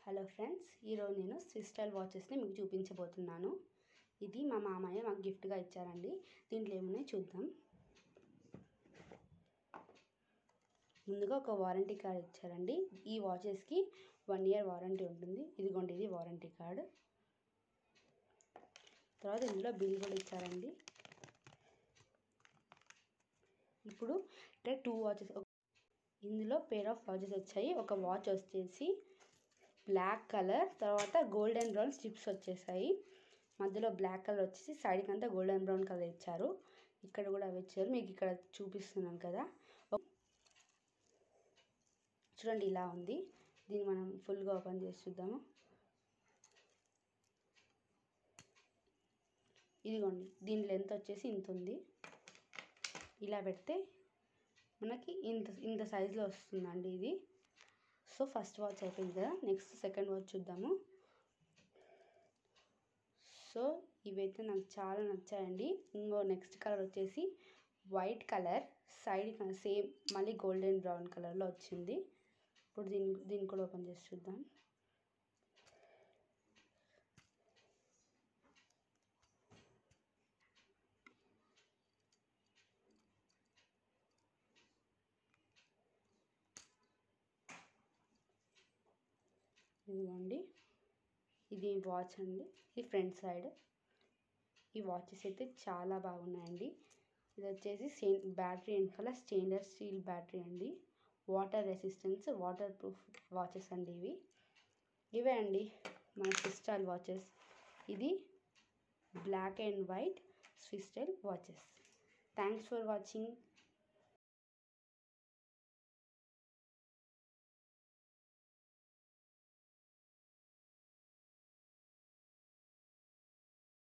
Hello friends, ఈరోజు నేను Swiss style వాచెస్ని మీకు చూపించబోతున్నాను. ఇది మా మామయ్య మాకు గిఫ్ట్గా ఇచ్చారండి. దీంట్లో ఏమున్నాయి చూద్దాం. ముందుగా ఒక వారంటీ కార్డ్ ఇచ్చారండి. ఈ వాచెస్కి 1 year వారంటీ ఉంటుంది. ఇదిగోండి, ఇది వారంటీ కార్డు. తర్వాత ఇందులో బిల్ కూడా ఇచ్చారండి. ఇప్పుడు ఇక్కడ 2 వాచెస్, ఇందులో పేర్ ఆఫ్ వాచెస్ వచ్చాయి. ఒక వాచ్ వచ్చేసి బ్లాక్ కలర్, తర్వాత గోల్డెన్ బ్రౌన్ స్ట్రిప్స్ వచ్చేసాయి. మధ్యలో బ్లాక్ కలర్ వచ్చేసి సైడ్కి అంతా గోల్డెన్ బ్రౌన్ కలర్ ఇచ్చారు. ఇక్కడ కూడా అవి ఇచ్చారు, మీకు ఇక్కడ చూపిస్తున్నాను కదా. చూడండి, ఇలా ఉంది. దీన్ని మనం ఫుల్గా ఓపెన్ చేసి చూద్దాము. ఇదిగోండి, దీని లెంత్ వచ్చేసి ఇంత ఉంది. ఇలా పెడితే మనకి ఇంత సైజులో వస్తుందండి ఇది. సో ఫస్ట్ వాచ్ అయిపోయింది కదా, నెక్స్ట్ సెకండ్ వాచ్ చూద్దాము. సో ఇవైతే నాకు చాలా నచ్చాయండి. ఇంకో నెక్స్ట్ కలర్ వచ్చేసి వైట్ కలర్, సైడ్ సేమ్ మళ్ళీ గోల్డెన్ బ్రౌన్ కలర్లో వచ్చింది. ఇప్పుడు దీన్ని కూడా ఓపెన్ చేసి చూద్దాం. ఇదిగోండి, ఇది వాచ్ అండి. ఇది ఫ్రంట్ సైడ్. ఈ వాచెస్ అయితే చాలా బాగున్నాయండి. ఇది వచ్చేసి బ్యాటరీ వెనకాల స్టెయిన్లెస్ స్టీల్ బ్యాటరీ అండి. Water resistance, waterproof watches అండి ఇవే అండి మన స్విస్ స్టైల్ వాచెస్. ఇది black and white Swiss style watches. Thanks for watching.